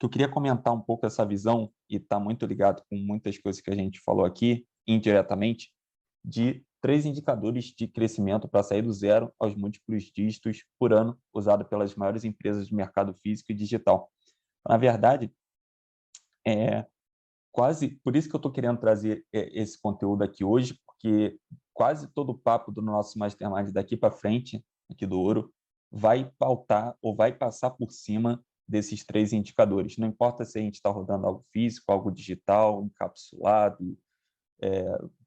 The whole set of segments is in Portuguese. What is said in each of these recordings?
que eu queria comentar um pouco essa visão, e está muito ligado com muitas coisas que a gente falou aqui, indiretamente, de 3 indicadores de crescimento para sair do zero aos múltiplos dígitos por ano, usado pelas maiores empresas do mercado físico e digital. Na verdade, é quase por isso que eu estou querendo trazer esse conteúdo aqui hoje, porque quase todo o papo do nosso Mastermind daqui para frente, aqui do Ouro, vai pautar ou vai passar por cima desses 3 indicadores. Não importa se a gente está rodando algo físico, algo digital, encapsulado,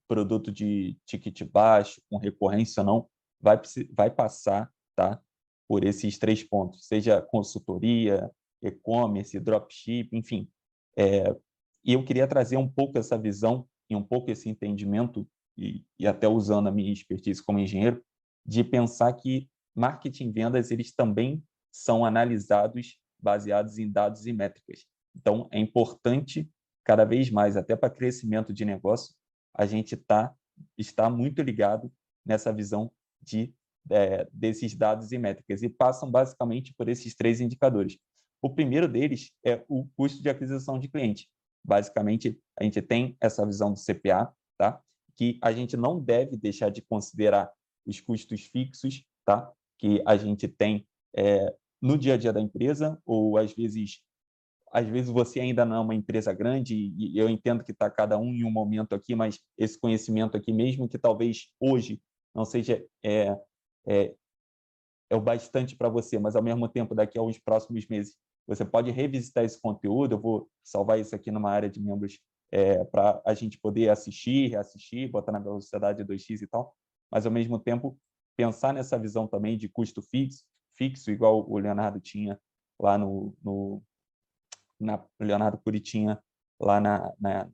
produto de ticket baixo, com recorrência ou não, vai passar, tá, por esses 3 pontos, seja consultoria, e-commerce, dropship, enfim. E eu queria trazer um pouco essa visão e um pouco esse entendimento, e até usando a minha expertise como engenheiro, de pensar que marketing e vendas eles também são analisados baseados em dados e métricas. Então, é importante, cada vez mais, até para crescimento de negócio, a gente está muito ligado nessa visão desses dados e métricas, e passam basicamente por esses 3 indicadores. O primeiro deles é o custo de aquisição de cliente. Basicamente, a gente tem essa visão do CPA, tá? Que a gente não deve deixar de considerar os custos fixos, tá? Que a gente tem no dia a dia da empresa, ou às vezes você ainda não é uma empresa grande, e eu entendo que está cada um em um momento aqui, mas esse conhecimento aqui, mesmo que talvez hoje não seja o bastante para você, mas ao mesmo tempo, daqui a uns próximos meses, você pode revisitar esse conteúdo. Eu vou salvar isso aqui numa área de membros para a gente poder assistir, reassistir, botar na velocidade 2x e tal, mas ao mesmo tempo pensar nessa visão também de custo fixo igual o Leonardo tinha lá Leonardo Curi tinha lá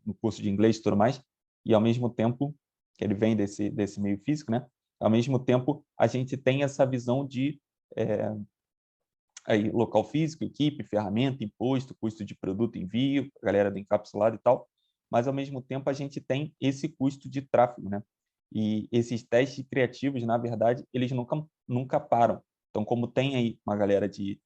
no curso de inglês e tudo mais, e ao mesmo tempo, que ele vem desse meio físico, né? Ao mesmo tempo, a gente tem essa visão de local físico, equipe, ferramenta, imposto, custo de produto, envio, galera do encapsulado e tal, mas ao mesmo tempo a gente tem esse custo de tráfego, né? E esses testes criativos, na verdade, eles nunca param. Então, como tem aí uma galera que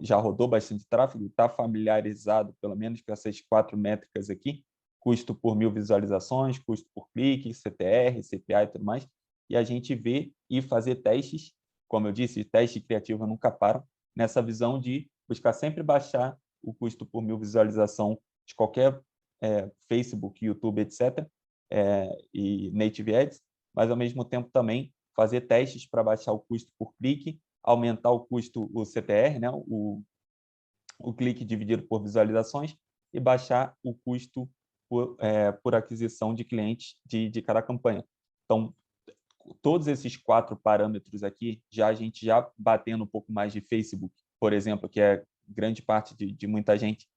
já rodou bastante tráfego, está familiarizado, pelo menos, com essas 4 métricas aqui, custo por 1.000 visualizações, custo por clique, CTR, CPA e tudo mais, e a gente vê e fazer testes, como eu disse, testes criativos nunca param, nessa visão de buscar sempre baixar o custo por 1.000 visualização de qualquer Facebook, YouTube, etc., e Native Ads, mas, ao mesmo tempo, também fazer testes para baixar o custo por clique, aumentar o custo, o CTR, né, o clique dividido por visualizações, e baixar o custo por aquisição de clientes de cada campanha. Então, todos esses 4 parâmetros aqui, a gente já batendo um pouco mais de Facebook, por exemplo, que é grande parte de muita gente,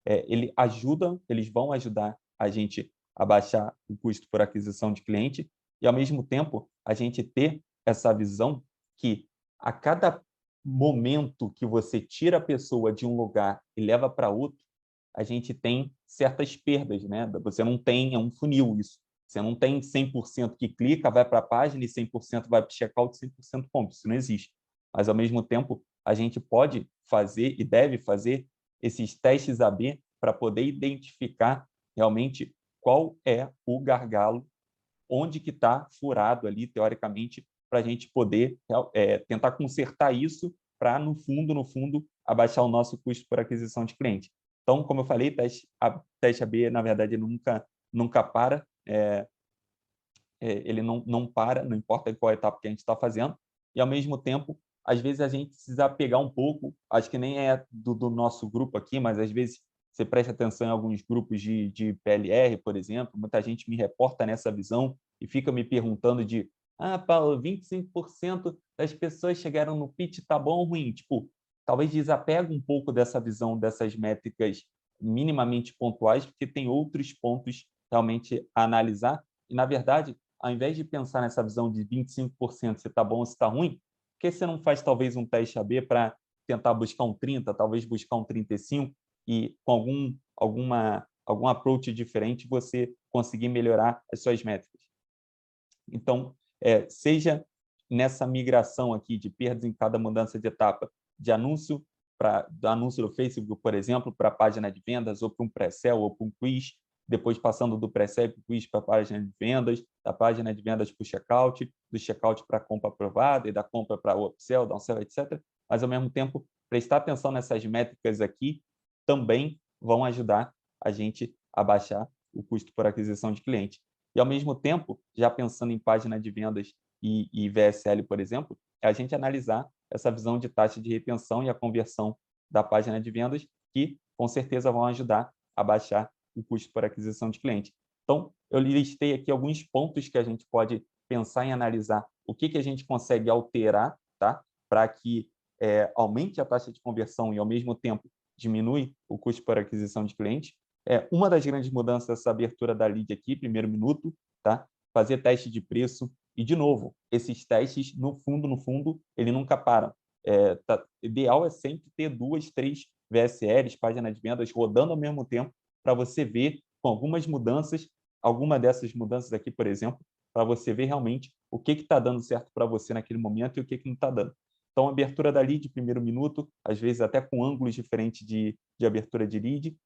eles vão ajudar a gente a baixar o custo por aquisição de cliente, e, ao mesmo tempo, a gente ter essa visão que a cada momento que você tira a pessoa de um lugar e leva para outro, a gente tem certas perdas, né? Você não tem, é um funil isso. Você não tem 100% que clica, vai para a página, e 100% vai para o checkout, 100% compra. Isso não existe. Mas, ao mesmo tempo, a gente pode fazer e deve fazer esses testes AB para poder identificar realmente qual é o gargalo, onde que está furado ali, teoricamente, para a gente poder tentar consertar isso para, no fundo, abaixar o nosso custo por aquisição de cliente. Então, como eu falei, teste AB, na verdade, nunca para. Ele não para, não importa qual etapa que a gente está fazendo, e, ao mesmo tempo, às vezes a gente precisa pegar um pouco, acho que nem é do nosso grupo aqui, mas às vezes você presta atenção em alguns grupos de PLR, por exemplo, muita gente me reporta nessa visão e fica me perguntando Paulo, 25% das pessoas chegaram no pitch, tá bom ou ruim? Tipo, talvez desapega um pouco dessa visão, dessas métricas minimamente pontuais, porque tem outros pontos realmente a analisar, e, na verdade, ao invés de pensar nessa visão de 25% se está bom ou se está ruim, por que você não faz talvez um teste AB para tentar buscar um 30, talvez buscar um 35, e com algum approach diferente você conseguir melhorar as suas métricas? Então, seja nessa migração aqui de perdas em cada mudança de etapa, de anúncio do anúncio do Facebook, por exemplo, para a página de vendas, ou para um pré-sell, ou para um quiz, depois passando do pré-sell para o quiz para a página de vendas, da página de vendas para o checkout, do checkout para a compra aprovada, e da compra para o upsell, downsell, etc. Mas, ao mesmo tempo, prestar atenção nessas métricas aqui também vão ajudar a gente a baixar o custo por aquisição de cliente. E, ao mesmo tempo, já pensando em página de vendas e VSL, por exemplo, é a gente analisar essa visão de taxa de retenção e a conversão da página de vendas, que com certeza vão ajudar a baixar o custo por aquisição de cliente. Então, eu listei aqui alguns pontos que a gente pode pensar em analisar o que a gente consegue alterar, tá? Para que aumente a taxa de conversão e, ao mesmo tempo, diminui o custo por aquisição de cliente. Uma das grandes mudanças dessa abertura da lead aqui, primeiro minuto, tá? Fazer teste de preço. E, de novo, esses testes, no fundo, ele nunca param. Ideal é sempre ter 2, 3 VSLs, páginas de vendas, rodando ao mesmo tempo, para você ver com algumas mudanças, alguma dessas mudanças aqui, por exemplo, para você ver realmente o que está dando certo para você naquele momento e o que não está dando. Então, abertura da lead, primeiro minuto, às vezes até com ângulos diferentes de abertura de lead,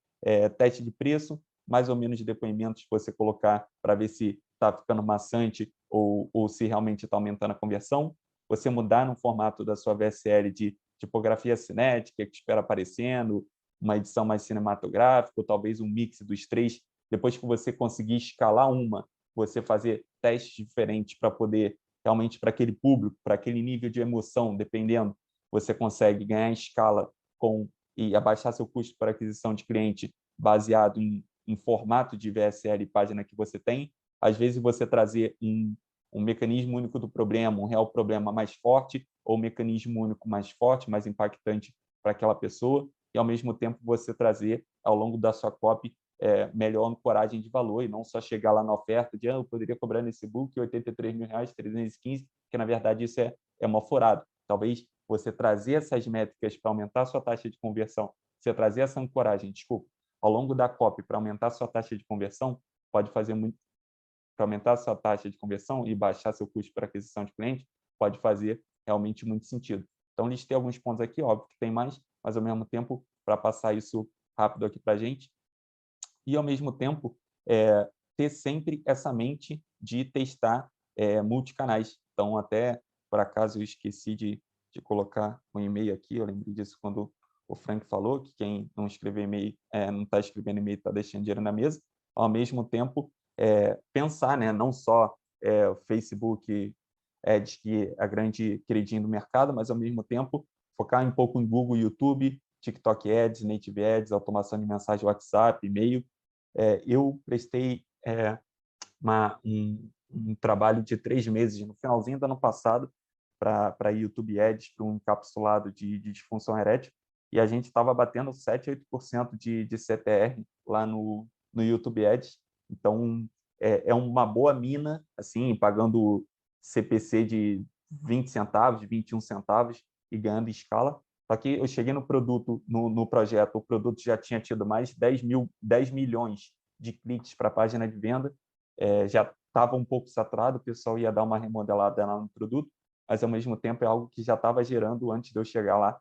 teste de preço, mais ou menos de depoimentos que você colocar para ver se está ficando maçante ou se realmente está aumentando a conversão. Você mudar no formato da sua VSL de tipografia cinética, que espera aparecendo, uma edição mais cinematográfica, ou talvez um mix dos três. Depois que você conseguir escalar você fazer testes diferentes para poder, realmente, para aquele público, para aquele nível de emoção, dependendo, você consegue ganhar escala e abaixar seu custo para aquisição de cliente baseado em formato de VSL e página que você tem. Às vezes, você trazer um mecanismo único do problema, um real problema mais forte, ou um mecanismo único mais forte, mais impactante para aquela pessoa, e, ao mesmo tempo, você trazer, ao longo da sua copy, melhor ancoragem de valor, e não só chegar lá na oferta de eu poderia cobrar nesse book R$83 mil, 315, que, na verdade, isso é uma furada. Talvez você trazer essas métricas para aumentar a sua taxa de conversão, você trazer essa ancoragem, ao longo da copy para aumentar a sua taxa de conversão, pode fazer muito para aumentar a sua taxa de conversão e baixar seu custo para aquisição de cliente, pode fazer realmente muito sentido. Então, listei alguns pontos aqui, óbvio que tem mais, mas, ao mesmo tempo, para passar isso rápido aqui para a gente, e, ao mesmo tempo, ter sempre essa mente de testar multicanais. Então, até, por acaso, eu esqueci de colocar um e-mail aqui, eu lembrei disso quando o Frank falou, que quem não escrever e-mail, não está escrevendo e-mail, está deixando dinheiro na mesa. Ao mesmo tempo, pensar, né, não só o Facebook Ads, que é a grande queridinha do mercado, mas, ao mesmo tempo, focar um pouco em Google, YouTube, TikTok Ads, Native Ads, automação de mensagem WhatsApp, e-mail. Eu prestei um trabalho de 3 meses, no finalzinho do ano passado, para YouTube Ads, para um encapsulado de disfunção erétil, e a gente estava batendo 7, 8% de CTR lá no YouTube Ads. Então, é uma boa mina, assim, pagando CPC de 20 centavos, de 21 centavos e ganhando escala. Só que eu cheguei no produto, no projeto, o produto já tinha tido mais de 10 milhões de cliques para a página de venda, já estava um pouco saturado, o pessoal ia dar uma remodelada lá no produto, mas, ao mesmo tempo, é algo que já estava gerando, antes de eu chegar lá,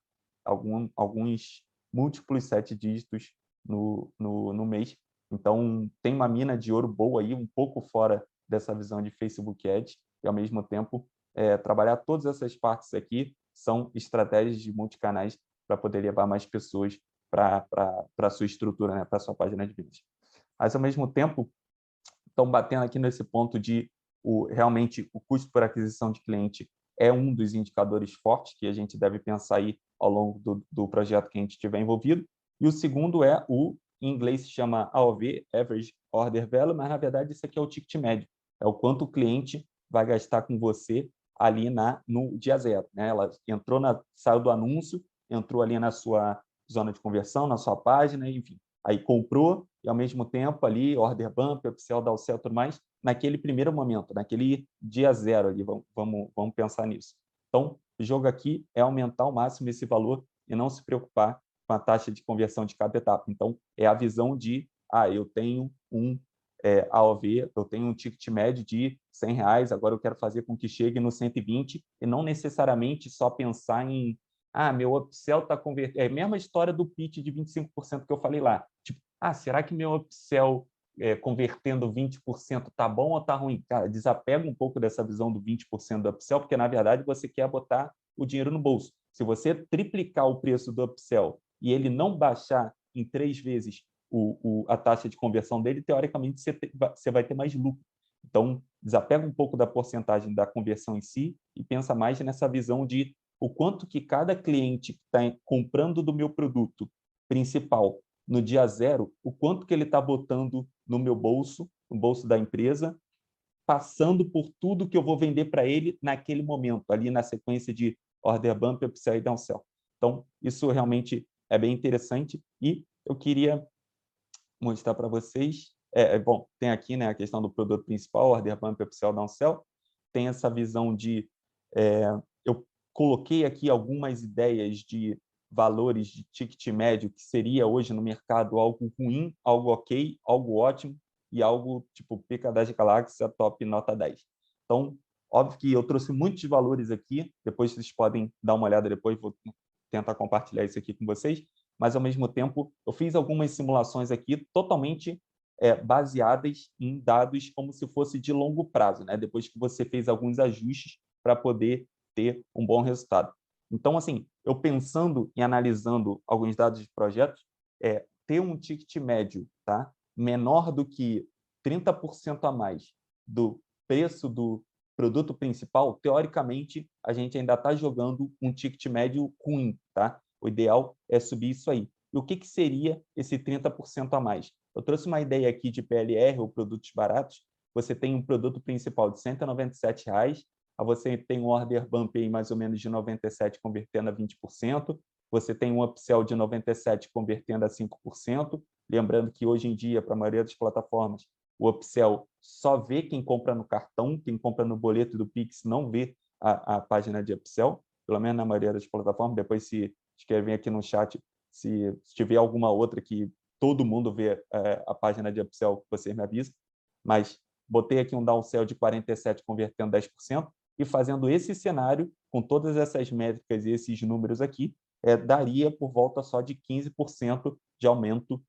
alguns múltiplos 7 dígitos no mês. Então, tem uma mina de ouro boa aí, um pouco fora dessa visão de Facebook Ads, e, ao mesmo tempo, trabalhar todas essas partes aqui são estratégias de multicanais para poder levar mais pessoas para a sua estrutura, né, para a sua página de vendas. Mas, ao mesmo tempo, estão batendo aqui nesse ponto de realmente o custo por aquisição de cliente é um dos indicadores fortes que a gente deve pensar aí ao longo do projeto que a gente estiver envolvido. E o segundo em inglês se chama AOV, Average Order Value, mas, na verdade, isso aqui é o ticket médio. É o quanto o cliente vai gastar com você ali no dia zero, né? Ela saiu do anúncio, entrou ali na sua zona de conversão, na sua página, enfim. Aí comprou e, ao mesmo tempo, ali, order bump, upsell, downsell, tudo mais, naquele primeiro momento, naquele dia zero ali, vamos pensar nisso. Então, o jogo aqui é aumentar ao máximo esse valor e não se preocupar com a taxa de conversão de cada etapa. Então, é a visão de, eu tenho um AOV, eu tenho um ticket médio de R$100, agora eu quero fazer com que chegue no 120 e não necessariamente só pensar em meu upsell está convertendo... É a mesma história do pitch de 25% que eu falei lá. Tipo, será que meu upsell convertendo 20% tá bom ou tá ruim? Cara, desapega um pouco dessa visão do 20% do upsell, porque, na verdade, você quer botar o dinheiro no bolso. Se você triplicar o preço do upsell e ele não baixar em 3 vezes a taxa de conversão dele, teoricamente, você vai ter mais lucro. Então, desapega um pouco da porcentagem da conversão em si e pensa mais nessa visão de o quanto que cada cliente que está comprando do meu produto principal no dia zero, o quanto que ele está botando no meu bolso, no bolso da empresa, passando por tudo que eu vou vender para ele naquele momento, ali na sequência de order bump, upsell e downsell. Então, isso realmente é bem interessante e eu queria mostrar para vocês. Bom, tem aqui, né, a questão do produto principal, order bump, upsell, downsell. Tem essa visão de... eu coloquei aqui algumas ideias de valores de ticket médio que seria hoje no mercado algo ruim, algo ok, algo ótimo e algo tipo pica das galáxias, top nota 10. Então, óbvio que eu trouxe muitos valores aqui, depois vocês podem dar uma olhada depois, vou tentar compartilhar isso aqui com vocês, mas, ao mesmo tempo, eu fiz algumas simulações aqui totalmente baseadas em dados como se fosse de longo prazo, né? Depois que você fez alguns ajustes para poder ter um bom resultado. Então, assim, eu pensando e analisando alguns dados de projetos, ter um ticket médio, tá, menor do que 30% a mais do preço do produto principal, teoricamente, a gente ainda está jogando um ticket médio ruim, tá? O ideal é subir isso aí. E o que seria esse 30% a mais? Eu trouxe uma ideia aqui de PLR, ou produtos baratos. Você tem um produto principal de R$ 197, você tem um order bump aí mais ou menos de 97 convertendo a 20%, você tem um upsell de 97 convertendo a 5%. Lembrando que hoje em dia, para a maioria das plataformas, o upsell só vê quem compra no cartão, quem compra no boleto do Pix não vê a página de upsell, pelo menos na maioria das plataformas. Depois, se escrevem aqui no chat, se tiver alguma outra que todo mundo vê a página de upsell, vocês me avisam. Mas botei aqui um downsell de 47 convertendo 10%, e fazendo esse cenário, com todas essas métricas e esses números aqui, daria por volta só de 15% de aumento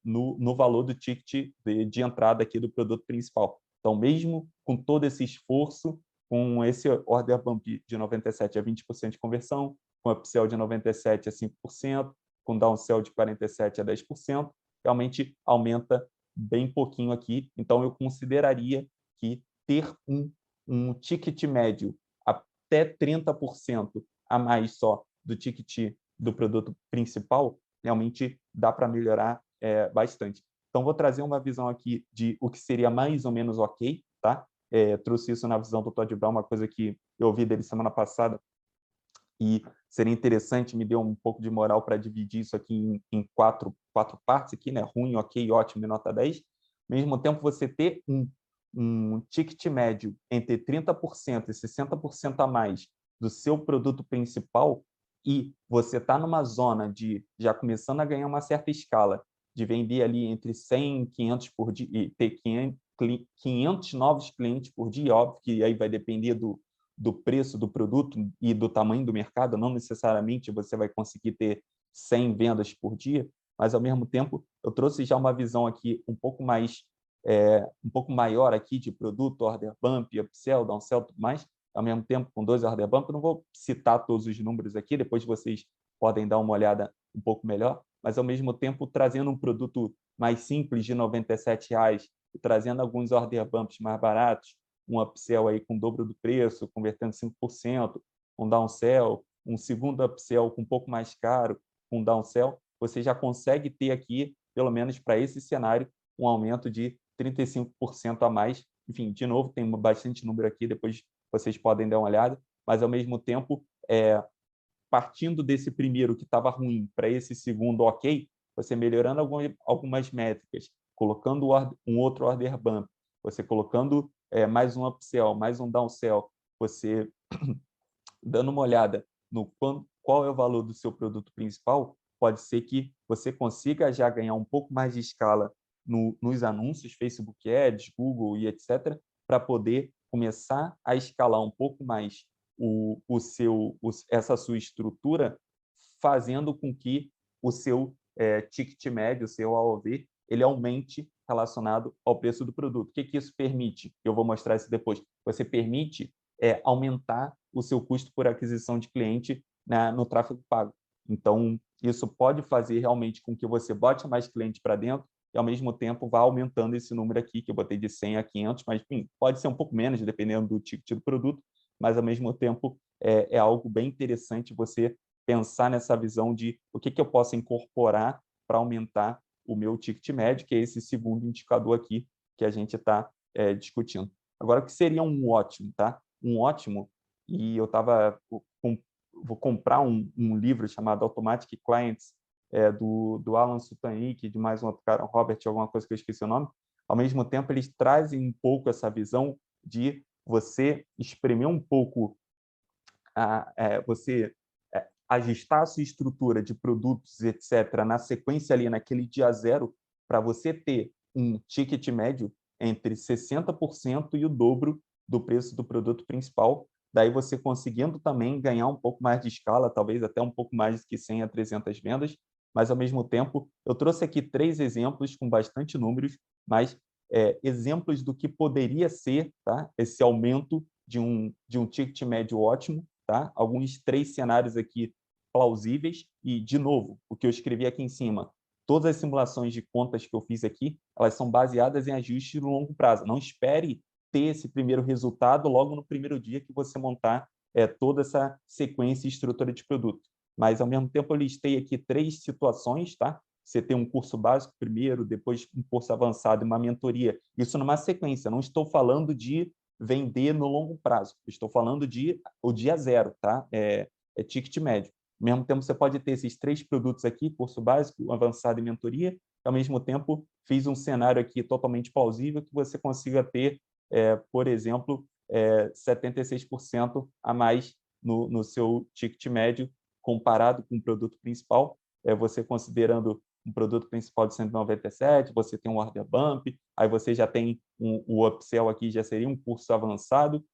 no valor do ticket de entrada aqui do produto principal. Então, mesmo com todo esse esforço, com esse order bump de 97 a 20% de conversão, com upsell de 97 a 5%, com downsell de 47 a 10%, realmente aumenta bem pouquinho aqui. Então, eu consideraria que ter um ticket médio até 30% a mais só do ticket do produto principal, realmente dá para melhorar bastante. Então, vou trazer uma visão aqui de o que seria mais ou menos ok, tá? Trouxe isso na visão do Todd Brown, uma coisa que eu ouvi dele semana passada, e seria interessante, me deu um pouco de moral para dividir isso aqui em quatro partes, aqui, né? Ruim, ok, ótimo e nota 10. Ao mesmo tempo, você ter um ticket médio entre 30% e 60% a mais do seu produto principal, e você está numa zona de já começando a ganhar uma certa escala, de vender ali entre 100 e 500 por dia, e ter 500 novos clientes por dia, óbvio que aí vai depender do preço do produto e do tamanho do mercado, não necessariamente você vai conseguir ter 100 vendas por dia, mas, ao mesmo tempo, eu trouxe já uma visão aqui um pouco maior aqui de produto, order bump, upsell, downsell, tudo mais, ao mesmo tempo com 2 order bump. Eu não vou citar todos os números aqui, depois vocês podem dar uma olhada um pouco melhor, mas, ao mesmo tempo, trazendo um produto mais simples de R$ 97 e trazendo alguns order bumps mais baratos, um upsell aí com o dobro do preço, convertendo 5%, um downsell, um segundo upsell com um pouco mais caro, com downsell, você já consegue ter aqui, pelo menos para esse cenário, um aumento de 35% a mais. Enfim, de novo, tem bastante número aqui, depois vocês podem dar uma olhada, mas, ao mesmo tempo, partindo desse primeiro que estava ruim para esse segundo ok, você melhorando algumas métricas, colocando um outro order bump, você colocando mais um upsell, mais um downsell, você dando uma olhada no qual é o valor do seu produto principal, pode ser que você consiga já ganhar um pouco mais de escala nos anúncios, Facebook Ads, Google e etc., para poder começar a escalar um pouco mais essa sua estrutura, fazendo com que o seu ticket médio, o seu AOV, ele aumente relacionado ao preço do produto. O que isso permite? Eu vou mostrar isso depois. Você permite aumentar o seu custo por aquisição de cliente, né, no tráfego pago. Então, isso pode fazer realmente com que você bote mais cliente para dentro e, ao mesmo tempo, vá aumentando esse número aqui, que eu botei de 100 a 500, mas, enfim, pode ser um pouco menos, dependendo do ticket do produto, mas, ao mesmo tempo, é algo bem interessante você pensar nessa visão de o que eu posso incorporar para aumentar o meu ticket médio, que é esse segundo indicador aqui que a gente está discutindo. Agora, o que seria um ótimo? Tá? Um ótimo, e eu vou comprar um livro chamado Automatic Clients, do Alan Sutanick, de mais um outro cara, Robert, alguma coisa que eu esqueci o nome. Ao mesmo tempo, eles trazem um pouco essa visão de você espremer um pouco, você ajustar a sua estrutura de produtos, etc., na sequência ali, naquele dia zero, para você ter um ticket médio entre 60% e o dobro do preço do produto principal. Daí você conseguindo também ganhar um pouco mais de escala, talvez até um pouco mais que 100 a 300 vendas, mas, ao mesmo tempo, eu trouxe aqui 3 exemplos com bastante números, mas exemplos do que poderia ser, tá? Esse aumento de um ticket médio ótimo, tá? Alguns 3 cenários aqui plausíveis e, de novo, o que eu escrevi aqui em cima, todas as simulações de contas que eu fiz aqui, elas são baseadas em ajustes no longo prazo. Não espere ter esse primeiro resultado logo no primeiro dia que você montar toda essa sequência e estrutura de produto. Mas, ao mesmo tempo, eu listei aqui 3 situações, tá? Você tem um curso básico primeiro, depois um curso avançado e uma mentoria. Isso numa sequência. Não estou falando de vender no longo prazo. Estou falando de o dia zero, tá? É ticket médio. Ao mesmo tempo, você pode ter esses 3 produtos aqui, curso básico, avançado e mentoria. E, ao mesmo tempo, fiz um cenário aqui totalmente plausível que você consiga ter, por exemplo, 76% a mais no seu ticket médio comparado com o produto principal. Você considerando um produto principal de 197, você tem um order bump, aí você já tem o upsell aqui, já seria um curso avançado.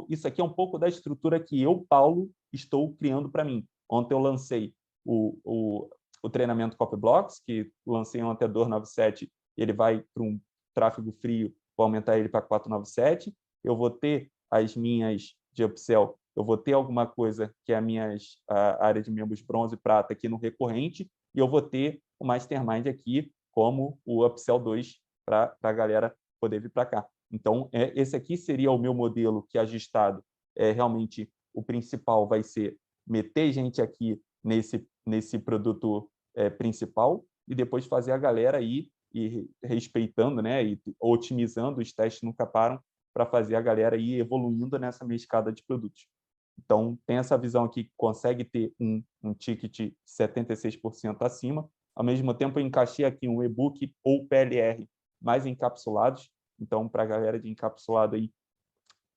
Isso aqui é um pouco da estrutura que eu, Paulo, estou criando para mim. Ontem eu lancei o treinamento Copy Blocks, que lancei ontem a 297, ele vai para um tráfego frio, vou aumentar ele para 497. Eu vou ter as minhas de upsell, eu vou ter alguma coisa que é a área de membros bronze e prata aqui no recorrente, e eu vou ter o Mastermind aqui como o upsell 2 para a galera poder vir para cá. Então, esse aqui seria o meu modelo que, ajustado, realmente o principal vai ser meter gente aqui nesse produto principal e depois fazer a galera ir e respeitando, né, e otimizando, os testes nunca param, para fazer a galera ir evoluindo nessa minha escada de produtos. Então, tem essa visão aqui que consegue ter um ticket 76% acima. Ao mesmo tempo, eu encaixei aqui um e-book ou PLR mais encapsulados. Então, para a galera de encapsulado aí,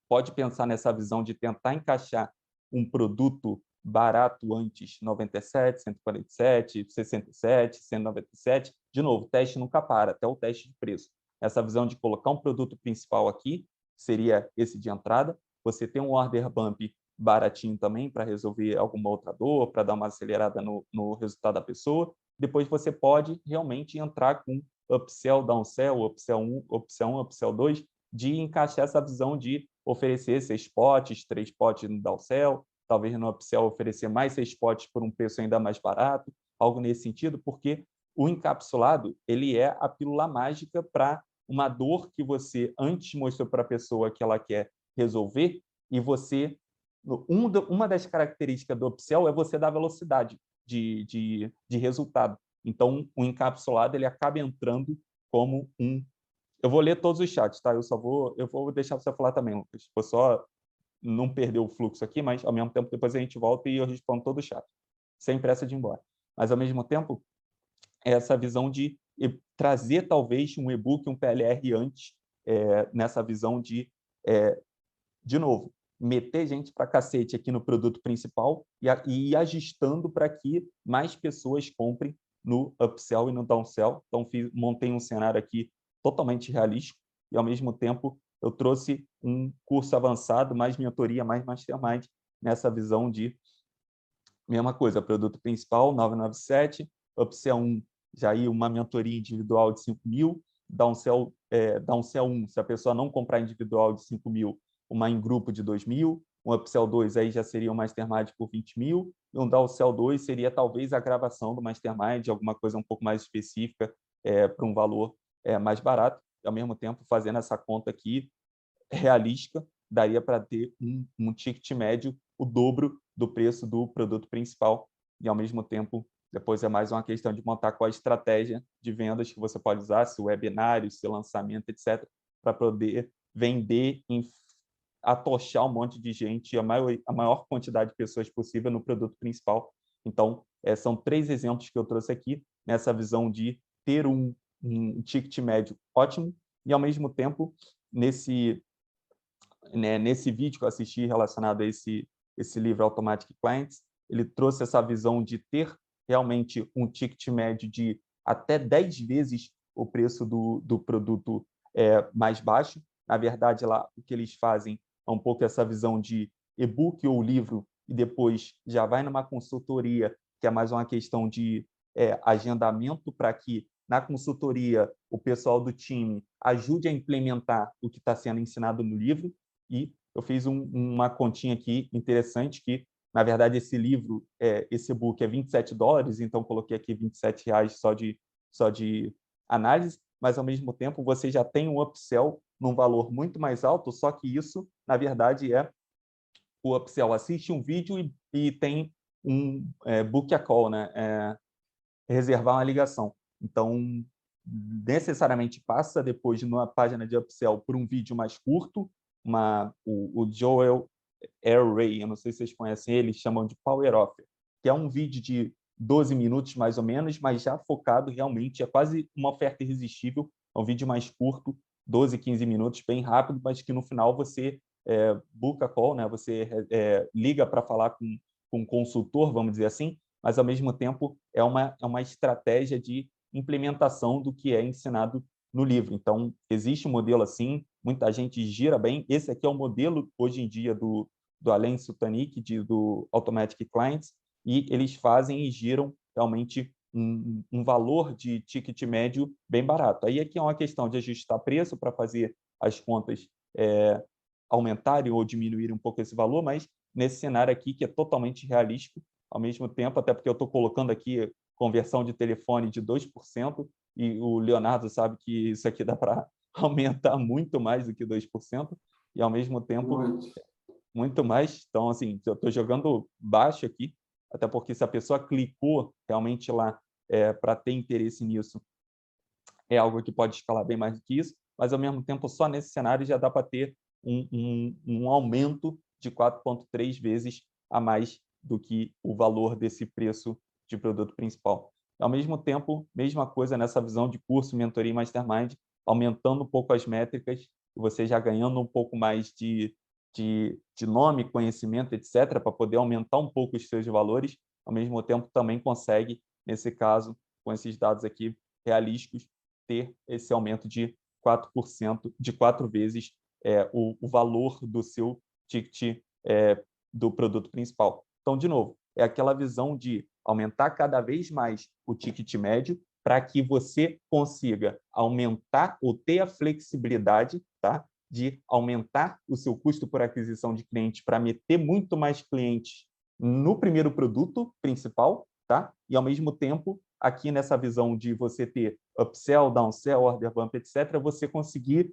pode pensar nessa visão de tentar encaixar um produto barato antes 97, 147, 67, 197. De novo, teste nunca para, até o teste de preço. Essa visão de colocar um produto principal aqui seria esse de entrada. Você tem um order bump baratinho também para resolver alguma outra dor, para dar uma acelerada no resultado da pessoa. Depois você pode realmente entrar com upsell, downsell, upsell 1, upsell 1, upsell 2, de encaixar essa visão de oferecer 6 potes, 3 potes no downsell, talvez no upsell oferecer mais 6 potes por um preço ainda mais barato, algo nesse sentido, porque o encapsulado ele é a pílula mágica para uma dor que você antes mostrou para a pessoa que ela quer resolver, e você, uma das características do upsell é você dar velocidade de resultado. Então, o encapsulado ele acaba entrando como um... Eu vou ler todos os chats, tá? Eu vou deixar você falar também, Lucas. Vou só não perder o fluxo aqui, mas, ao mesmo tempo, depois a gente volta e eu respondo todo o chat, sem pressa de ir embora. Mas, ao mesmo tempo, essa visão de trazer, talvez, um e-book, um PLR antes, nessa visão de novo, meter gente para cacete aqui no produto principal e ir ajustando para que mais pessoas comprem no upsell e no downsell. Então, montei um cenário aqui totalmente realístico e, ao mesmo tempo, eu trouxe um curso avançado, mais mentoria, mais mastermind, nessa visão de mesma coisa, produto principal, 997, upsell 1, já aí uma mentoria individual de 5.000, downsell 1, se a pessoa não comprar individual de 5.000, uma em grupo de 2.000, um upsell 2 aí já seria um mastermind por 20.000, e um downsell 2 seria talvez a gravação do mastermind, alguma coisa um pouco mais específica para um valor mais barato, e ao mesmo tempo fazendo essa conta aqui realística, daria para ter um ticket médio o dobro do preço do produto principal, e ao mesmo tempo, depois é mais uma questão de montar qual a estratégia de vendas que você pode usar, se webinário, se lançamento, etc., para poder vender, atochar um monte de gente, a maior quantidade de pessoas possível no produto principal. Então, são 3 exemplos que eu trouxe aqui, nessa visão de ter um ticket médio ótimo, e ao mesmo tempo, nesse vídeo que eu assisti relacionado a esse livro Automatic Clients, ele trouxe essa visão de ter realmente um ticket médio de até 10 vezes o preço do produto mais baixo. Na verdade, lá o que eles fazem é um pouco essa visão de e-book ou livro, e depois já vai numa consultoria, que é mais uma questão de agendamento para que, na consultoria, o pessoal do time ajude a implementar o que está sendo ensinado no livro. E eu fiz uma continha aqui interessante que, na verdade, esse livro, esse e-book é $27, então coloquei aqui R$ 27 só de análise, mas, ao mesmo tempo, você já tem um upsell num valor muito mais alto, só que isso, na verdade, é o upsell. Assiste um vídeo e tem um book a call, né? Reservar uma ligação. Então, necessariamente passa depois, numa página de upsell, por um vídeo mais curto. O Joel Ray, eu não sei se vocês conhecem ele, chamam de Power Offer, que é um vídeo de 12 minutos, mais ou menos, mas já focado realmente, é quase uma oferta irresistível, é um vídeo mais curto, 12, 15 minutos, bem rápido, mas que no final você book a call, né? Você liga para falar com um consultor, vamos dizer assim, mas, ao mesmo tempo, é uma estratégia de implementação do que é ensinado no livro. Então, existe um modelo assim, muita gente gira bem. Esse aqui é o modelo, hoje em dia, do Alain Sutanick, do Automatic Clients, e eles fazem e giram realmente um valor de ticket médio bem barato. Aí aqui é uma questão de ajustar preço para fazer as contas aumentarem ou diminuírem um pouco esse valor, mas nesse cenário aqui, que é totalmente realístico, ao mesmo tempo, até porque eu estou colocando aqui conversão de telefone de 2%, e o Leonardo sabe que isso aqui dá para aumentar muito mais do que 2%, e, ao mesmo tempo, muito mais. Então, assim, eu estou jogando baixo aqui, até porque se a pessoa clicou realmente lá para ter interesse nisso, é algo que pode escalar bem mais do que isso, mas, ao mesmo tempo, só nesse cenário já dá para ter um aumento de 4,3 vezes a mais do que o valor desse preço de produto principal. Ao mesmo tempo, mesma coisa nessa visão de curso, mentoria e mastermind, aumentando um pouco as métricas, você já ganhando um pouco mais de nome, conhecimento, etc., para poder aumentar um pouco os seus valores, ao mesmo tempo também consegue, nesse caso, com esses dados aqui realísticos, ter esse aumento de 4%, de 4 vezes o valor do seu ticket do produto principal. Então, de novo, é aquela visão de aumentar cada vez mais o ticket médio para que você consiga aumentar ou ter a flexibilidade, tá, de aumentar o seu custo por aquisição de cliente para meter muito mais clientes no primeiro produto principal, tá? E, ao mesmo tempo, aqui nessa visão de você ter upsell, downsell, order bump, etc., você conseguir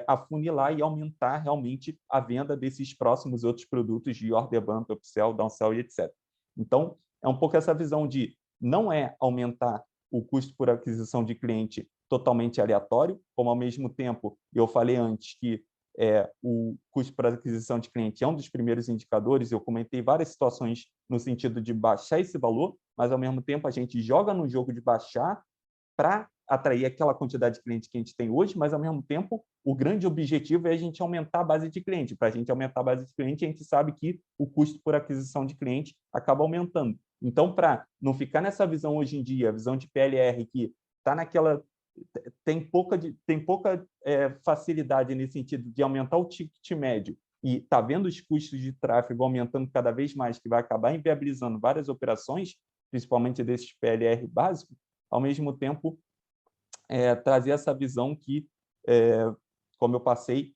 afunilar e aumentar realmente a venda desses próximos outros produtos de order bump, upsell, downsell e etc. Então, é um pouco essa visão de não é aumentar o custo por aquisição de cliente totalmente aleatório, como, ao mesmo tempo, eu falei antes que o custo por aquisição de cliente é um dos primeiros indicadores, eu comentei várias situações no sentido de baixar esse valor, mas, ao mesmo tempo, a gente joga no jogo de baixar para atrair aquela quantidade de clientes que a gente tem hoje, mas, ao mesmo tempo, o grande objetivo é a gente aumentar a base de cliente. Para a gente aumentar a base de cliente, a gente sabe que o custo por aquisição de cliente acaba aumentando. Então, para não ficar nessa visão hoje em dia, a visão de PLR que está naquela tem pouca facilidade nesse sentido de aumentar o ticket médio e está vendo os custos de tráfego aumentando cada vez mais, que vai acabar inviabilizando várias operações, principalmente desses PLR básicos, ao mesmo tempo trazer essa visão que, como eu passei,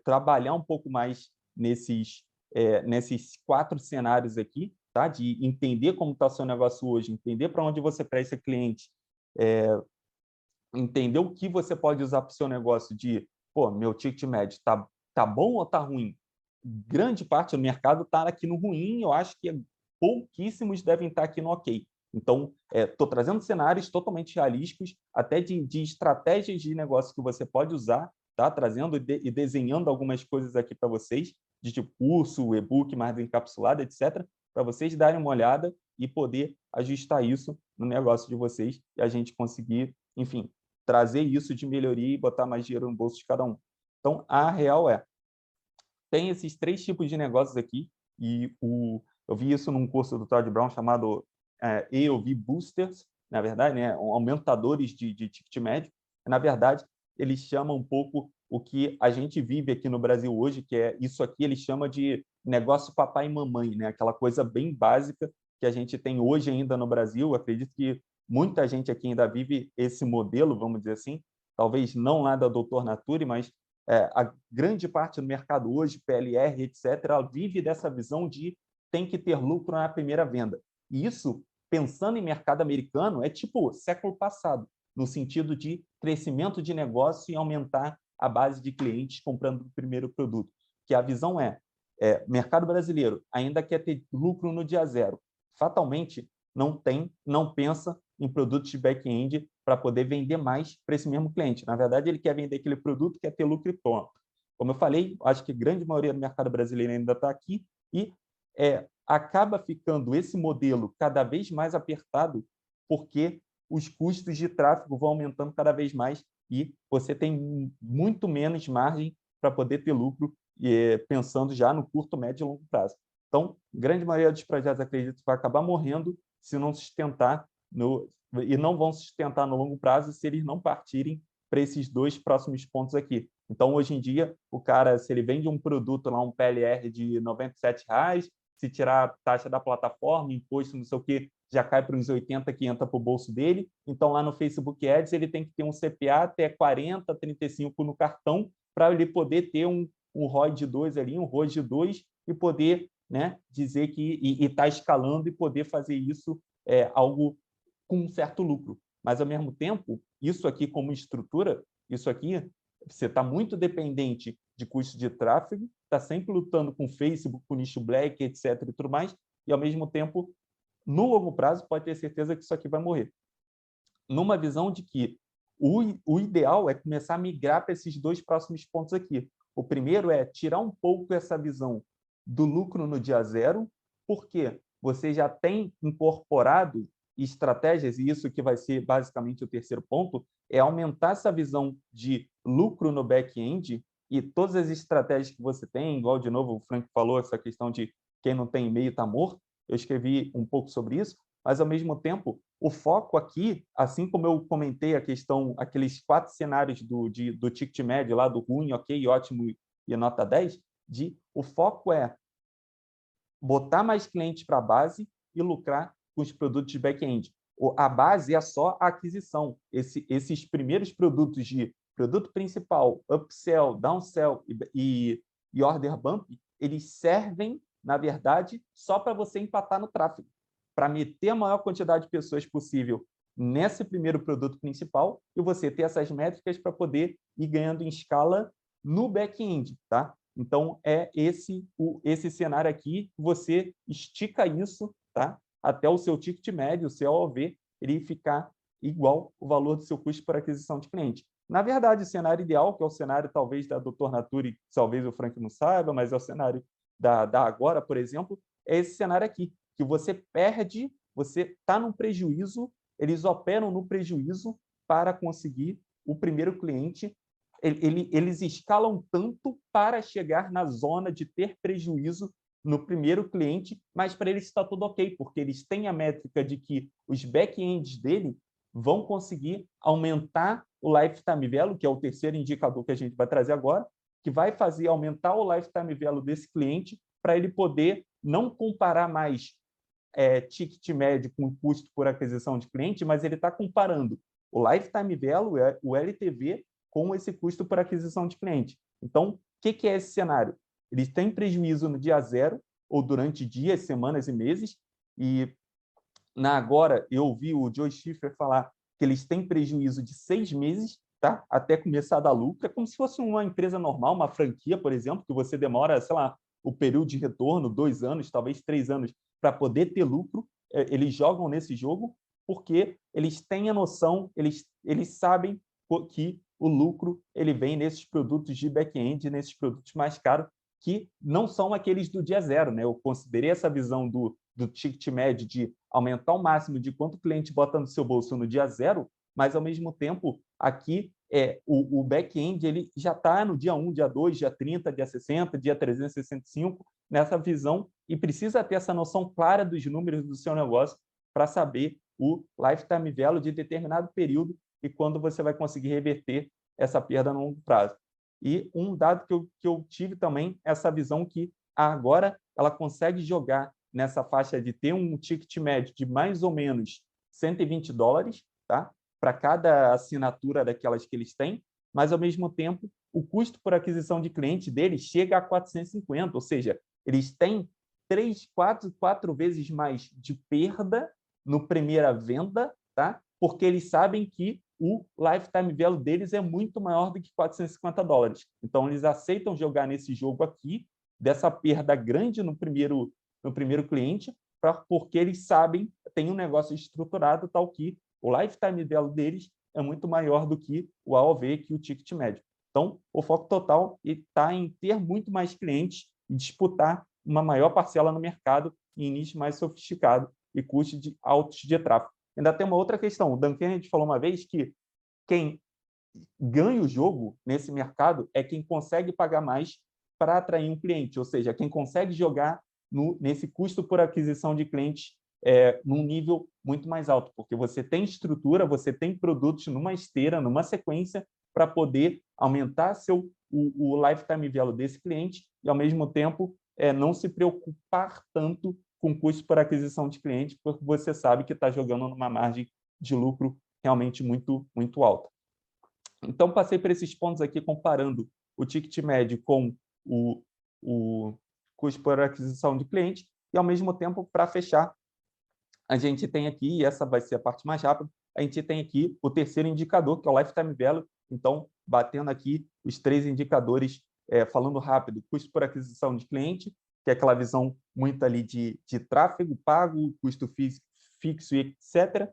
trabalhar um pouco mais nesses 4 cenários aqui, tá? De entender como está o seu negócio hoje, entender para onde você presta cliente, entender o que você pode usar para o seu negócio de, pô, meu ticket médio tá bom ou está ruim? Grande parte do mercado está aqui no ruim, eu acho que pouquíssimos devem estar aqui no ok. Então, estou trazendo cenários totalmente realísticos, até de estratégias de negócio que você pode usar, tá? Trazendo e desenhando algumas coisas aqui para vocês, de tipo curso, e-book mais encapsulado, etc., para vocês darem uma olhada e poder ajustar isso no negócio de vocês e a gente conseguir, enfim, trazer isso de melhoria e botar mais dinheiro no bolso de cada um. Então, a real tem esses 3 tipos de negócios aqui, e eu vi isso num curso do Todd Brown chamado AOV Boosters, na verdade, né, aumentadores de ticket médio. Na verdade, eles chamam um pouco o que a gente vive aqui no Brasil hoje, que é isso aqui, ele chama de negócio papai e mamãe, né? Aquela coisa bem básica que a gente tem hoje ainda no Brasil. Eu acredito que muita gente aqui ainda vive esse modelo, vamos dizer assim, talvez não lá da Doutor Nature, mas a grande parte do mercado hoje, PLR, etc., ela vive dessa visão de tem que ter lucro na primeira venda. E isso, pensando em mercado americano, é tipo século passado, no sentido de crescimento de negócio e aumentar a base de clientes comprando o primeiro produto. Que a visão mercado brasileiro ainda quer ter lucro no dia zero. Fatalmente, não pensa em produtos de back-end para poder vender mais para esse mesmo cliente. Na verdade, ele quer vender aquele produto, quer ter lucro e pronto. Como eu falei, acho que a grande maioria do mercado brasileiro ainda está aqui e acaba ficando esse modelo cada vez mais apertado porque os custos de tráfego vão aumentando cada vez mais e você tem muito menos margem para poder ter lucro, pensando já no curto, médio e longo prazo. Então, a grande maioria dos projetos, acredito, vai acabar morrendo se não sustentar e não vão sustentar no longo prazo se eles não partirem para esses 2 próximos pontos aqui. Então, hoje em dia, o cara, se ele vende um produto lá, um PLR de R$ 97,00, se tirar a taxa da plataforma, imposto, não sei o quê, já cai para uns 80 que entra para o bolso dele. Então, lá no Facebook Ads, ele tem que ter um CPA até 40, 35 no cartão para ele poder ter um ROI de 2 ali, um ROI de 2 e poder, né, dizer que está escalando e poder fazer isso algo com um certo lucro. Mas, ao mesmo tempo, isso aqui como estrutura, isso aqui, você está muito dependente de custo de tráfego, está sempre lutando com o Facebook, com o nicho black, etc. e tudo mais, e, ao mesmo tempo, no longo prazo, pode ter certeza que isso aqui vai morrer. Numa visão de que o ideal é começar a migrar para esses 2 próximos pontos aqui. O primeiro é tirar um pouco essa visão do lucro no dia zero, porque você já tem incorporado estratégias, e isso que vai ser basicamente o terceiro ponto, é aumentar essa visão de lucro no back-end e todas as estratégias que você tem, igual, de novo, o Frank falou, essa questão de quem não tem e-mail está morto, eu escrevi um pouco sobre isso, mas, ao mesmo tempo, o foco aqui, assim como eu comentei a questão, aqueles 4 cenários do ticket médio, lá do ruim, ok, ótimo e nota 10, o foco é botar mais clientes para a base e lucrar com os produtos de back-end. A base é só a aquisição. Esses primeiros produtos de produto principal, upsell, downsell e order bump, eles servem, na verdade, só para você empatar no tráfego, para meter a maior quantidade de pessoas possível nesse primeiro produto principal e você ter essas métricas para poder ir ganhando em escala no back-end, tá? Então, é esse cenário aqui, você estica isso, tá? Até o seu ticket médio, o seu AOV, ele ficar igual o valor do seu custo por aquisição de cliente. Na verdade, o cenário ideal, que é o cenário talvez da Doutor Nature, talvez o Frank não saiba, mas é o cenário da Agora, por exemplo, é esse cenário aqui, que você perde, você está num prejuízo, eles operam no prejuízo para conseguir o primeiro cliente. Eles escalam tanto para chegar na zona de ter prejuízo no primeiro cliente, mas para eles está tudo ok, porque eles têm a métrica de que os back-ends dele vão conseguir aumentar o lifetime value, que é o terceiro indicador que a gente vai trazer agora, que vai fazer aumentar o lifetime value desse cliente para ele poder não comparar mais ticket médio com custo por aquisição de cliente, mas ele está comparando o lifetime value, o LTV, com esse custo por aquisição de cliente. Então, o que é esse cenário? Eles têm prejuízo no dia zero, ou durante dias, semanas e meses, e agora eu ouvi o Joe Schiffer falar que eles têm prejuízo de 6 meses, tá? Até começar a dar lucro. É como se fosse uma empresa normal, uma franquia, por exemplo, que você demora, sei lá, o período de retorno, 2 anos, talvez 3 anos, para poder ter lucro. Eles jogam nesse jogo porque eles têm a noção, eles sabem que o lucro ele vem nesses produtos de back-end, nesses produtos mais caros, que não são aqueles do dia zero, né? Eu considerei essa visão do ticket médio de aumentar o máximo de quanto o cliente bota no seu bolso no dia zero, mas, ao mesmo tempo, aqui o back-end ele já está no dia 1, dia 2, dia 30, dia 60, dia 365, nessa visão, e precisa ter essa noção clara dos números do seu negócio para saber o lifetime value de determinado período e quando você vai conseguir reverter essa perda no longo prazo. E um dado que eu tive também, essa visão que agora ela consegue jogar nessa faixa de ter um ticket médio de mais ou menos $120, tá? Para cada assinatura daquelas que eles têm, mas, ao mesmo tempo, o custo por aquisição de cliente deles chega a 450, ou seja, eles têm 3, 4 vezes mais de perda no primeira venda, tá? Porque eles sabem que o lifetime value deles é muito maior do que $450. Então, eles aceitam jogar nesse jogo aqui, dessa perda grande no primeiro cliente, porque eles sabem, tem um negócio estruturado tal que o lifetime value deles é muito maior do que o AOV, que o ticket médio. Então, o foco total está em ter muito mais clientes e disputar uma maior parcela no mercado em nicho mais sofisticado e custos altos de tráfego. Ainda tem uma outra questão. O Dan Kennedy falou uma vez que quem ganha o jogo nesse mercado é quem consegue pagar mais para atrair um cliente, ou seja, quem consegue jogar nesse custo por aquisição de clientes num nível muito mais alto, porque você tem estrutura, você tem produtos numa esteira, numa sequência, para poder aumentar o lifetime value desse cliente e, ao mesmo tempo, não se preocupar tanto com custo por aquisição de cliente, porque você sabe que está jogando numa margem de lucro realmente muito, muito alta. Então, passei por esses pontos aqui, comparando o ticket médio com o custo por aquisição de cliente, e, ao mesmo tempo, para fechar, a gente tem aqui, e essa vai ser a parte mais rápida, a gente tem aqui o terceiro indicador, que é o lifetime value. Então, batendo aqui os 3 indicadores, falando rápido, custo por aquisição de cliente, que é aquela visão muito ali de tráfego pago, custo fixo, etc.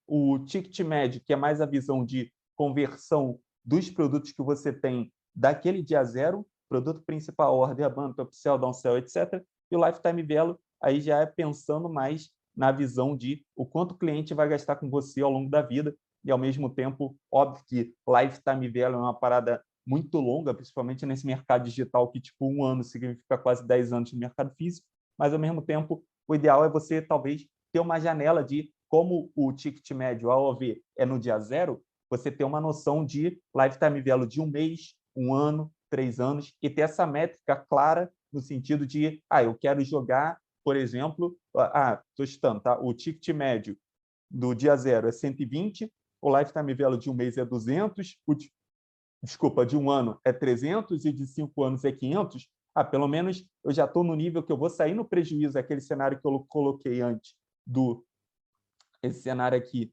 O ticket médio, que é mais a visão de conversão dos produtos que você tem daquele dia zero, produto principal, ordem, bump, upsell, downsell, etc. E o lifetime value, aí já é pensando mais na visão de o quanto o cliente vai gastar com você ao longo da vida, e, ao mesmo tempo, óbvio que lifetime value é uma parada muito longa, principalmente nesse mercado digital, que tipo 1 ano significa quase 10 anos no mercado físico, mas, ao mesmo tempo, o ideal é você, talvez, ter uma janela de como o ticket médio, AOV, é no dia zero, você ter uma noção de lifetime value de 1 mês, 1 ano, 3 anos, e ter essa métrica clara no sentido de, eu quero jogar, por exemplo, estou chutando, tá? O ticket médio do dia zero é 120, o lifetime value de 1 mês é 200, de 1 ano é 300 e de 5 anos é 500, pelo menos eu já estou no nível que eu vou sair no prejuízo, aquele cenário que eu coloquei antes, esse cenário aqui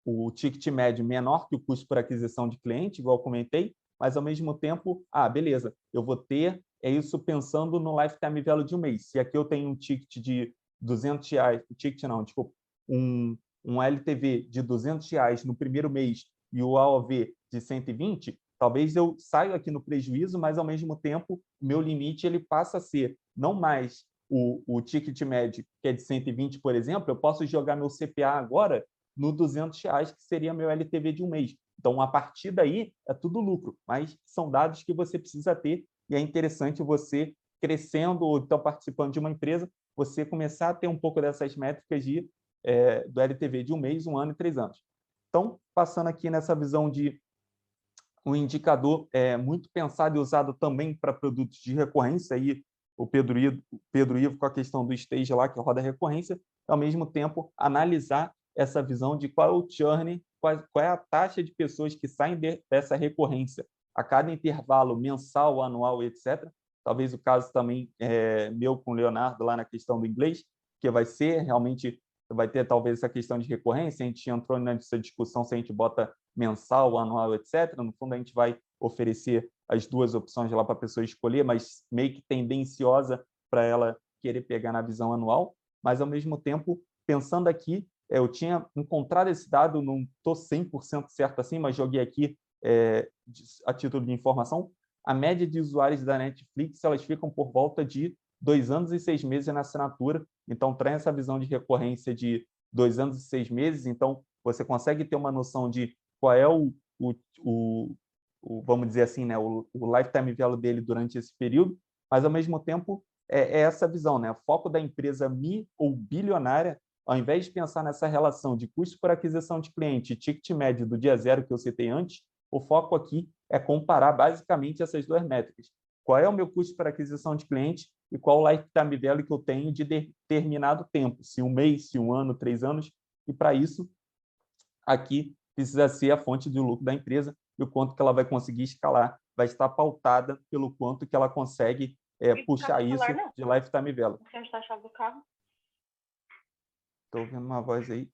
o ticket médio menor que o custo por aquisição de cliente, igual eu comentei, mas, ao mesmo tempo, beleza, eu vou ter isso pensando no lifetime value de 1 mês. Se aqui eu tenho um ticket de R$200, um LTV de R$200 no primeiro mês e o AOV de 120, talvez eu saia aqui no prejuízo, mas, ao mesmo tempo, o meu limite ele passa a ser não mais o ticket médio, que é de 120, por exemplo, eu posso jogar meu CPA agora no R$200, que seria meu LTV de 1 mês. Então, a partir daí, é tudo lucro, mas são dados que você precisa ter, e é interessante você, crescendo ou então participando de uma empresa, você começar a ter um pouco dessas métricas de do LTV de 1 mês, 1 ano e 3 anos. Então, passando aqui nessa visão de um indicador muito pensado e usado também para produtos de recorrência, aí o Pedro Ivo com a questão do stage lá, que roda recorrência, ao mesmo tempo analisar essa visão de qual é o churn, qual é a taxa de pessoas que saem dessa recorrência a cada intervalo mensal, anual, etc. Talvez o caso também meu com o Leonardo lá na questão do inglês, que vai ser realmente, vai ter talvez essa questão de recorrência, a gente entrou nessa discussão se a gente bota mensal, anual, etc. No fundo, a gente vai oferecer as duas opções lá para a pessoa escolher, mas meio que tendenciosa para ela querer pegar na visão anual. Mas, ao mesmo tempo, pensando aqui, eu tinha encontrado esse dado, não estou 100% certo assim, mas joguei aqui a título de informação. A média de usuários da Netflix, elas ficam por volta de 2 anos e 6 meses na assinatura. Então, traz essa visão de recorrência de 2 anos e 6 meses. Então, você consegue ter uma noção de qual é vamos dizer assim, né, o lifetime value dele durante esse período, mas, ao mesmo tempo, é essa visão, né? O foco da empresa mi ou bilionária, ao invés de pensar nessa relação de custo por aquisição de cliente e ticket médio do dia zero que eu citei antes, o foco aqui é comparar basicamente essas duas métricas. Qual é o meu custo por aquisição de cliente e qual o lifetime value que eu tenho de determinado tempo, se 1 mês, se 1 ano, 3 anos, e para isso, aqui precisa ser a fonte de lucro da empresa e o quanto que ela vai conseguir escalar, vai estar pautada pelo quanto que ela consegue puxar isso de lifetime value. Você está a chave do carro? Estou ouvindo uma voz aí.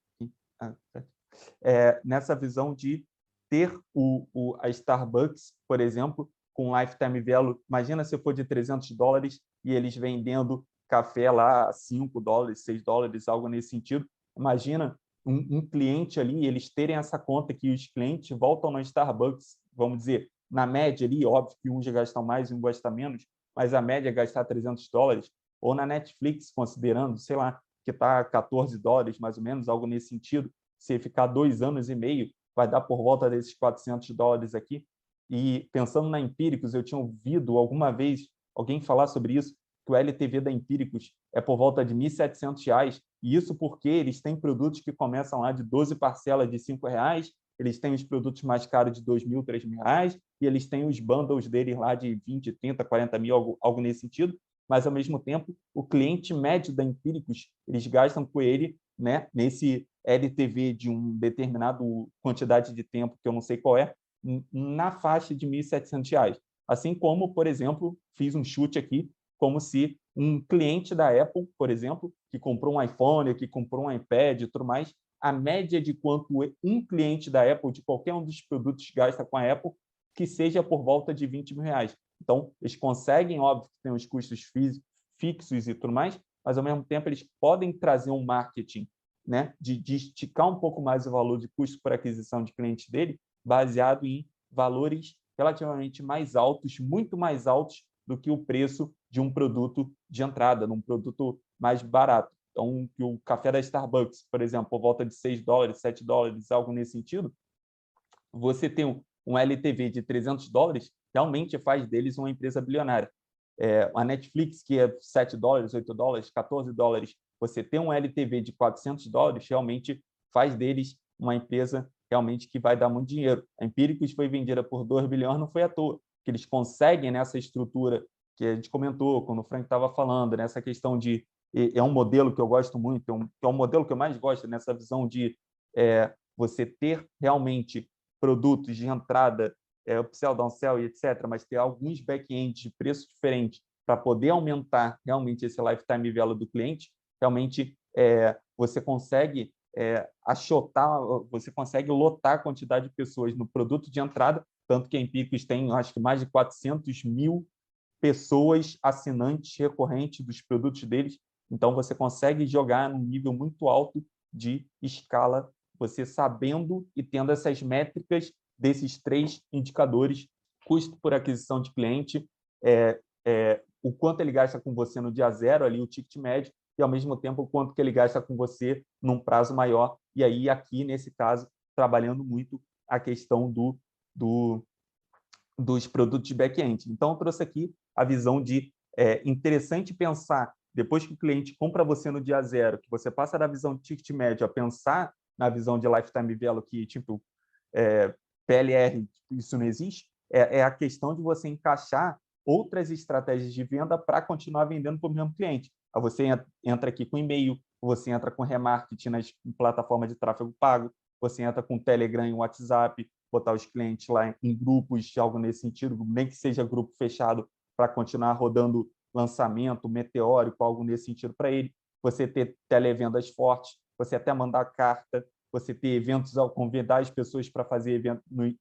Nessa visão de ter a Starbucks, por exemplo, com lifetime value, imagina se for de $300 e eles vendendo café lá a $5, $6, algo nesse sentido. Imagina um cliente ali, eles terem essa conta que os clientes voltam na Starbucks, vamos dizer, na média ali, óbvio que um já gasta mais e um gasta menos, mas a média é gastar $300, ou na Netflix, considerando, sei lá, que está $14, mais ou menos, algo nesse sentido, se ficar 2 anos e meio, vai dar por volta desses $400 aqui. E pensando na Empíricos, eu tinha ouvido alguma vez alguém falar sobre isso, que o LTV da Empíricos é por volta de R$ 1.700, e isso porque eles têm produtos que começam lá de 12 parcelas de R$ 5,00, eles têm os produtos mais caros de R$ 2.000, R$ 3.000, e eles têm os bundles deles lá de 20, 30, 40 mil, algo nesse sentido, mas, ao mesmo tempo, o cliente médio da Empíricos, eles gastam com ele, né, nesse LTV de um determinado quantidade de tempo, que eu não sei qual é, na faixa de R$ 1.700. Assim como, por exemplo, fiz um chute aqui, como se um cliente da Apple, por exemplo, que comprou um iPhone, que comprou um iPad e tudo mais, a média de quanto um cliente da Apple, de qualquer um dos produtos, gasta com a Apple, que seja por volta de R$ 20 mil. Então, eles conseguem, óbvio, que tem os custos fixos e tudo mais, mas, ao mesmo tempo, eles podem trazer um marketing, né, de esticar um pouco mais o valor de custo por aquisição de clientes dele, baseado em valores relativamente mais altos, muito mais altos do que o preço de um produto de entrada, num produto mais barato. Então, que o café da Starbucks, por exemplo, por volta de $6, $7, algo nesse sentido, você tem um LTV de $300, realmente faz deles uma empresa bilionária. A Netflix, que é $7, $8, $14, você tem um LTV de $400, realmente faz deles uma empresa realmente que vai dar muito dinheiro. A Empíricos foi vendida por 2 bilhões, não foi à toa, que eles conseguem nessa estrutura que a gente comentou, quando o Frank estava falando, nessa questão de... É um modelo que eu gosto muito, é um modelo que eu mais gosto, nessa visão de você ter realmente produtos de entrada, upsell, downsell e etc., mas ter alguns back-ends de preço diferente para poder aumentar realmente esse lifetime value do cliente, realmente você consegue achotar, você consegue lotar a quantidade de pessoas no produto de entrada, tanto que a Empíricos tem, acho que, mais de 400 mil pessoas assinantes recorrentes dos produtos deles, então você consegue jogar num nível muito alto de escala, você sabendo e tendo essas métricas desses 3 indicadores: custo por aquisição de cliente, o quanto ele gasta com você no dia zero, ali o ticket médio, e, ao mesmo tempo, o quanto que ele gasta com você num prazo maior. E aí, aqui, nesse caso, trabalhando muito a questão dos produtos de back-end. Então, eu trouxe aqui a visão de interessante pensar depois que o cliente compra você no dia zero, que você passa da visão de ticket médio a pensar na visão de lifetime value, que tipo, PLR, isso não existe, é a questão de você encaixar outras estratégias de venda para continuar vendendo para o mesmo cliente. Aí você entra aqui com e-mail, você entra com remarketing nas plataformas de tráfego pago, você entra com Telegram e WhatsApp, botar os clientes lá em grupos, algo nesse sentido, nem que seja grupo fechado, para continuar rodando lançamento, meteórico, algo nesse sentido para ele. Você ter televendas fortes, você até mandar carta, você ter eventos, convidar as pessoas para fazer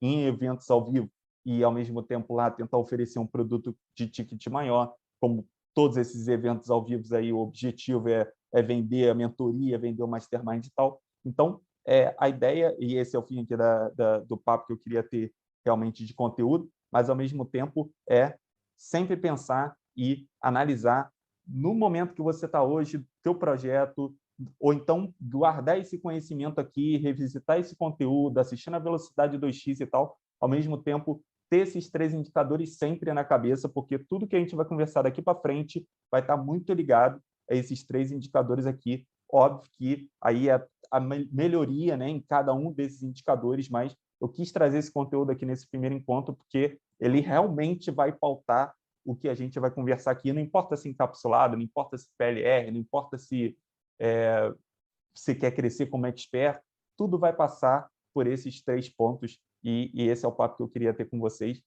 em eventos ao vivo e, ao mesmo tempo, lá tentar oferecer um produto de ticket maior, como todos esses eventos ao vivo aí, o objetivo é vender a mentoria, vender o mastermind e tal. Então, a ideia, e esse é o fim aqui do papo que eu queria ter realmente de conteúdo, mas, ao mesmo tempo, é sempre pensar e analisar no momento que você está hoje, teu projeto, ou então guardar esse conhecimento aqui, revisitar esse conteúdo, assistir na velocidade 2x e tal, ao mesmo tempo ter esses 3 indicadores sempre na cabeça, porque tudo que a gente vai conversar daqui para frente vai estar muito ligado a esses 3 indicadores aqui. Óbvio que aí é a melhoria, né, em cada um desses indicadores, mas eu quis trazer esse conteúdo aqui nesse primeiro encontro porque ele realmente vai pautar o que a gente vai conversar aqui, não importa se encapsulado, não importa se PLR, não importa se você quer crescer como expert, tudo vai passar por esses 3 pontos e esse é o papo que eu queria ter com vocês.